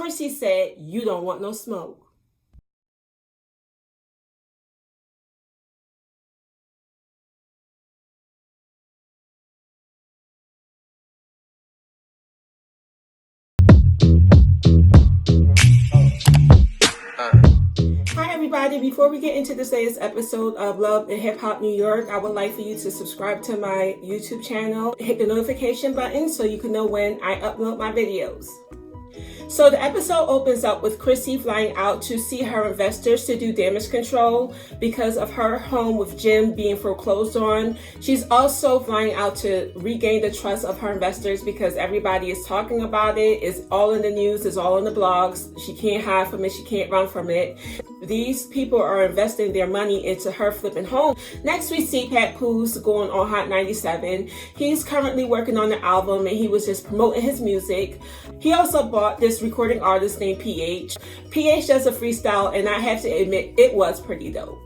Chrissy said, "You don't want no smoke." Hi everybody, before we get into this latest episode of Love and Hip Hop New York, I would like for you to subscribe to my YouTube channel, hit the notification button so you can know when I upload my videos. So the episode opens up with Chrissy flying out to see her investors to do damage control because of her home with Jim being foreclosed on. She's also flying out to regain the trust of her investors because everybody is talking about it. It's all in the news, it's all in the blogs. She can't hide from it, she can't run from it. These people are investing their money into her flipping home. Next, we see Papoose going on Hot 97. He's currently working on the album and he was just promoting his music. He also bought this recording artist named PH. PH does a freestyle and I have to admit it was pretty dope.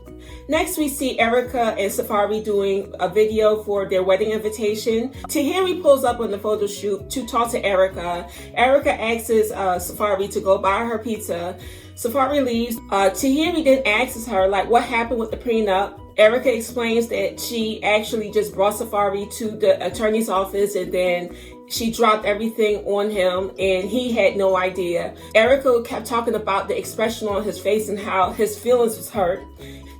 Next, we see Erica and Safari doing a video for their wedding invitation. Tahiri pulls up on the photo shoot to talk to Erica. Erica asks Safari to go buy her pizza. Safari leaves. Tahiri then asks her, like, what happened with the prenup? Erica explains that she actually just brought Safari to the attorney's office and then she dropped everything on him and he had no idea. Erica kept talking about the expression on his face and how his feelings was hurt.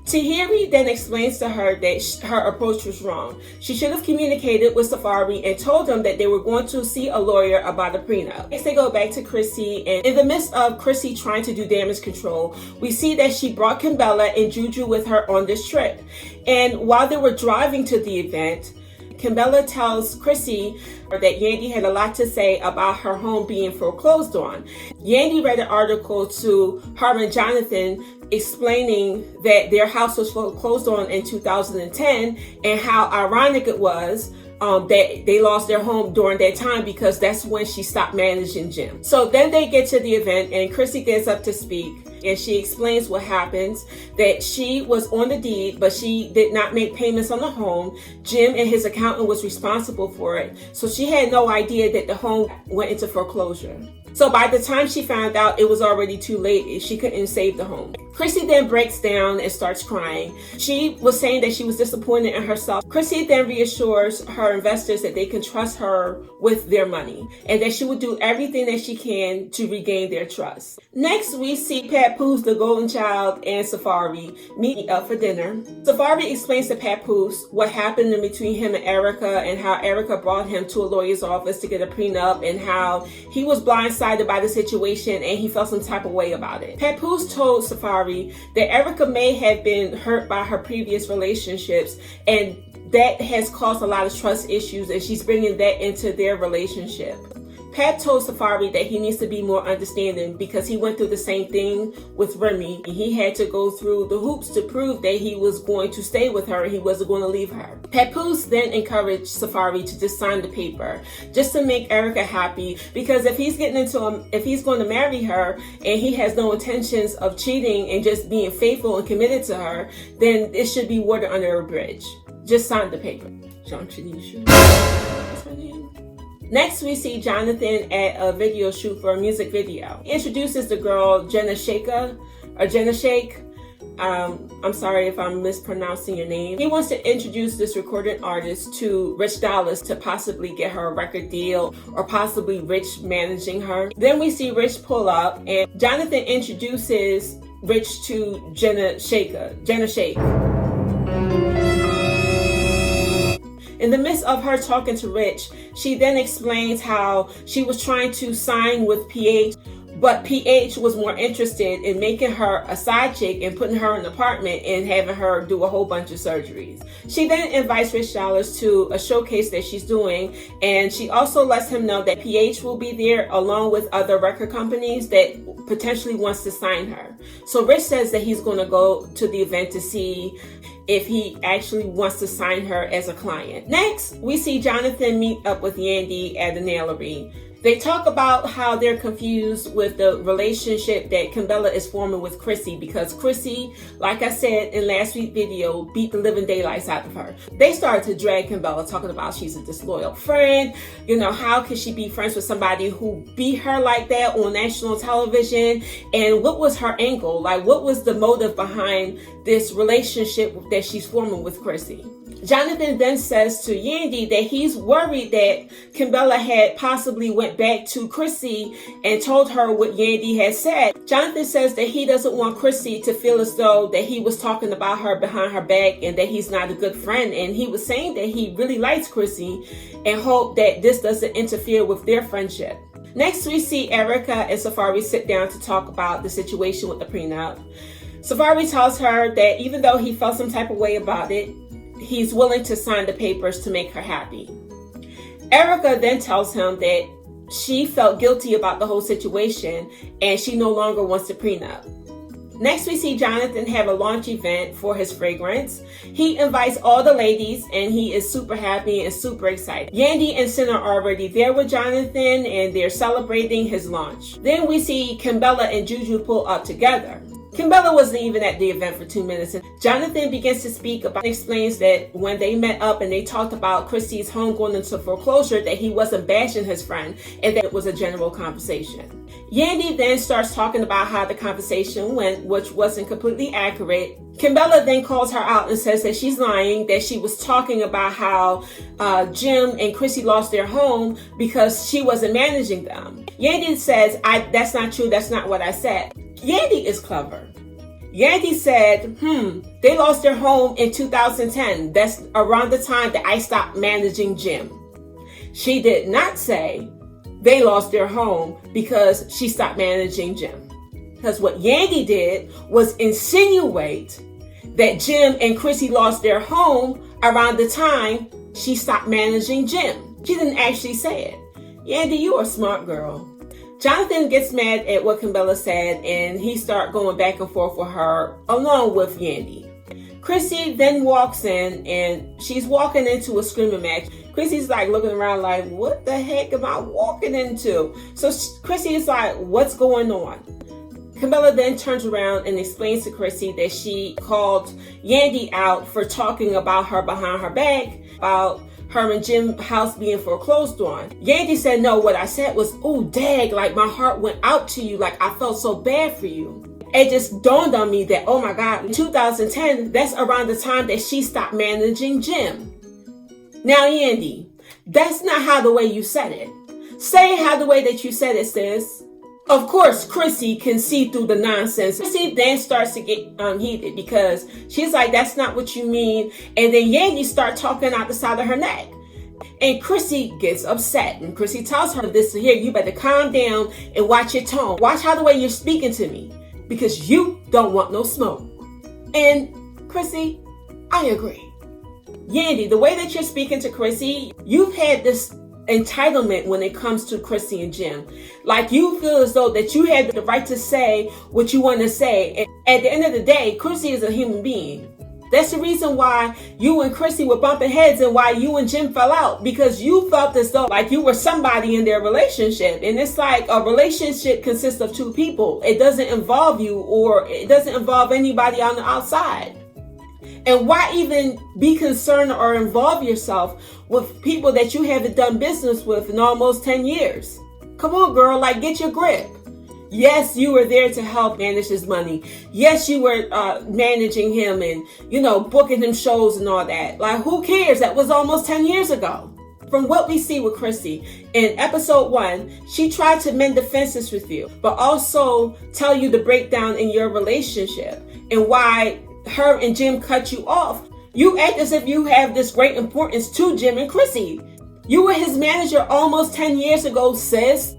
Tahiri then explains to her that her approach was wrong. She should have communicated with Safari and told him that they were going to see a lawyer about a prenup. Next, they go back to Chrissy, and in the midst of Chrissy trying to do damage control, we see that she brought Kimbella and Juju with her on this trip. And while they were driving to the event, Kimbella tells Chrissy that Yandy had a lot to say about her home being foreclosed on. Yandy read an article to her and Jonathan explaining that their house was foreclosed on in 2010 and how ironic it was that they lost their home during that time because that's when she stopped managing Jim. So then they get to the event and Chrissy gets up to speak and she explains what happens, that she was on the deed, but she did not make payments on the home. Jim and his accountant was responsible for it. So she had no idea that the home went into foreclosure. So by the time she found out, it was already too late. She couldn't save the home. Chrissy then breaks down and starts crying. She was saying that she was disappointed in herself. Chrissy then reassures her investors that they can trust her with their money and that she will do everything that she can to regain their trust. Next, we see Papoose, the golden child, and Safari meeting up for dinner. Safari explains to Papoose what happened in between him and Erica and how Erica brought him to a lawyer's office to get a prenup and how he was blindsided by the situation and he felt some type of way about it. Papoose told Safari that Erica may have been hurt by her previous relationships and that has caused a lot of trust issues and she's bringing that into their relationship. Pat told Safari that he needs to be more understanding because he went through the same thing with Remy. He had to go through the hoops to prove that he was going to stay with her and he wasn't going to leave her. Papoose then encouraged Safari to just sign the paper just to make Erica happy because if he's going to marry her and he has no intentions of cheating and just being faithful and committed to her, then it should be water under a bridge. Just sign the paper. Jean-Tanisha. What's her name? Next, we see Jonathan at a video shoot for a music video. He introduces the girl Jenna Shake. I'm sorry if I'm mispronouncing your name. He wants to introduce this recording artist to Rich Dollaz to possibly get her a record deal or possibly Rich managing her. Then we see Rich pull up and Jonathan introduces Rich to Jenna Shake. In the midst of her talking to Rich, she then explains how she was trying to sign with PH, but PH was more interested in making her a side chick and putting her in an apartment and having her do a whole bunch of surgeries. She then invites Rich Dollaz to a showcase that she's doing, and she also lets him know that PH will be there along with other record companies that potentially wants to sign her. So Rich says that he's going to go to the event to see if he actually wants to sign her as a client. Next, we see Jonathan meet up with Yandy at the nailery. They talk about how they're confused with the relationship that Kimbella is forming with Chrissy, because Chrissy, like I said in last week's video, beat the living daylights out of her. They started to drag Kimbella, talking about she's a disloyal friend. How could she be friends with somebody who beat her like that on national television? And what was her angle? Like, what was the motive behind this relationship that she's forming with Chrissy? Jonathan then says to Yandy that he's worried that Kimbella had possibly went back to Chrissy and told her what Yandy had said. Jonathan says that he doesn't want Chrissy to feel as though that he was talking about her behind her back and that he's not a good friend. And he was saying that he really likes Chrissy and hope that this doesn't interfere with their friendship. Next, we see Erica and Safari sit down to talk about the situation with the prenup. Safari tells her that even though he felt some type of way about it, he's willing to sign the papers to make her happy. Erica then tells him that she felt guilty about the whole situation and she no longer wants the prenup. Next, we see Jonathan have a launch event for his fragrance. He invites all the ladies and he is super happy and super excited. Yandy and Sin are already there with Jonathan and they're celebrating his launch. Then we see Kimbella and Juju pull up together. Kimbella wasn't even at the event for 2 minutes. And Jonathan begins to speak about, explains that when they met up and they talked about Chrissy's home going into foreclosure, that he wasn't bashing his friend and that it was a general conversation. Yandy then starts talking about how the conversation went, which wasn't completely accurate. Kimbella then calls her out and says that she's lying, that she was talking about how Jim and Chrissy lost their home because she wasn't managing them. Yandy says, that's not true, that's not what I said. Yandy is clever. Yandy said, they lost their home in 2010. That's around the time that I stopped managing Jim. She did not say they lost their home because she stopped managing Jim. Because what Yandy did was insinuate that Jim and Chrissy lost their home around the time she stopped managing Jim. She didn't actually say it. Yandy, you are a smart girl. Jonathan gets mad at what Kimbella said and he starts going back and forth with her along with Yandy. Chrissy then walks in and she's walking into a screaming match. Chrissy's like looking around like, what the heck am I walking into? So Chrissy is like, what's going on? Kimbella then turns around and explains to Chrissy that she called Yandy out for talking about her behind her back, about her and Jim's house being foreclosed on. Yandy said, no, what I said was, oh, dag, like my heart went out to you. Like I felt so bad for you. It just dawned on me that, oh my God, in 2010, that's around the time that she stopped managing Jim. Now, Yandy, that's not how the way you said it. Say it how the way that you said it, sis. Of course, Chrissy can see through the nonsense. Chrissy then starts to get heated because she's like, that's not what you mean. And then Yandy starts talking out the side of her neck. And Chrissy gets upset. And Chrissy tells her this here, you better calm down and watch your tone. Watch how the way you're speaking to me because you don't want no smoke. And Chrissy, I agree. Yandy, the way that you're speaking to Chrissy, you've had this entitlement when it comes to Chrissy and Jim. Like you feel as though that you had the right to say what you want to say. And at the end of the day, Chrissy is a human being. That's the reason why you and Chrissy were bumping heads and why you and Jim fell out, because you felt as though like you were somebody in their relationship. And it's like a relationship consists of two people. It doesn't involve you or it doesn't involve anybody on the outside. And why even be concerned or involve yourself with people that you haven't done business with in almost 10 years? Come on, girl, like get your grip. Yes, you were there to help manage his money. Yes, you were managing him and, booking him shows and all that. Like, who cares? That was almost 10 years ago. From what we see with Chrissy, in episode 1, she tried to mend the fences with you, but also tell you the breakdown in your relationship and why her and Jim cut you off. You act as if you have this great importance to Jim and Chrissy. You were his manager almost 10 years ago, sis.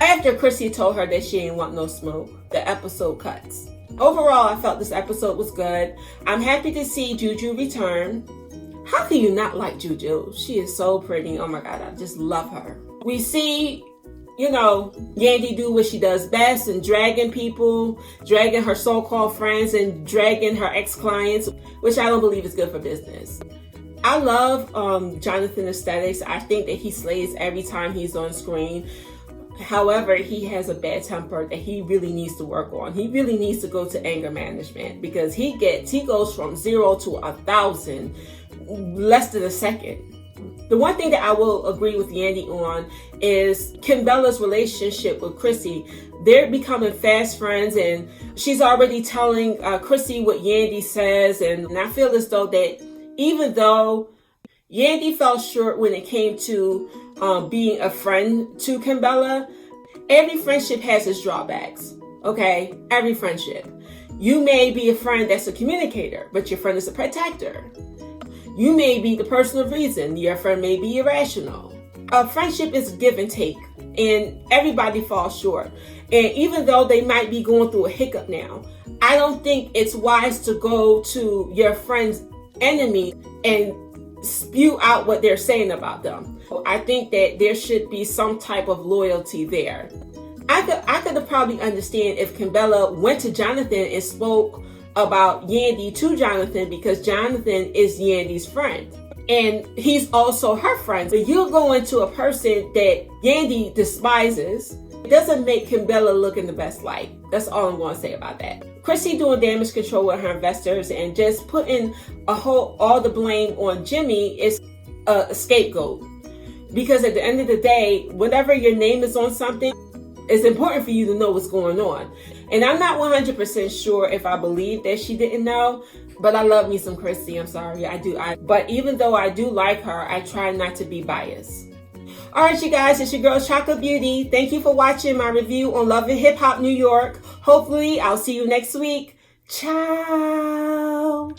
After Chrissy told her that she didn't want no smoke, the episode cuts. Overall, I felt this episode was good. I'm happy to see Juju return. How can you not like Juju? She is so pretty. Oh my God, I just love her. We see, Yandy do what she does best and dragging people, dragging her so-called friends and dragging her ex-clients, which I don't believe is good for business. I love Jonathan aesthetics. I think that he slays every time he's on screen. However, he has a bad temper that he really needs to work on. He really needs to go to anger management, because he goes from 0 to 1,000 less than a second. The one thing that I will agree with Yandy on is Kimbella's relationship with Chrissy. They're becoming fast friends, and she's already telling Chrissy what Yandy says. And I feel as though that even though Yandy fell short when it came to being a friend to Kimbella, every friendship has its drawbacks, okay? Every friendship. You may be a friend that's a communicator, but your friend is a protector. You may be the person of reason. Your friend may be irrational. A friendship is give and take, and everybody falls short. And even though they might be going through a hiccup now, I don't think it's wise to go to your friend's enemy and spew out what they're saying about them. I think that there should be some type of loyalty there. I could have probably understand if Kimbella went to Jonathan and spoke about Yandy to Jonathan, because Jonathan is Yandy's friend and he's also her friend. But you're going to a person that Yandy despises. It doesn't make Kimbella look in the best light. That's all I'm going to say about that. Chrissy doing damage control with her investors and just putting all the blame on Jimmy is a scapegoat. Because at the end of the day, whenever your name is on something, it's important for you to know what's going on. And I'm not 100% sure if I believe that she didn't know, but I love me some Chrissy. I'm sorry, I do. But even though I do like her, I try not to be biased. All right, you guys, it's your girl Chocolate Beauty. Thank you for watching my review on Love and Hip Hop New York. Hopefully, I'll see you next week. Ciao.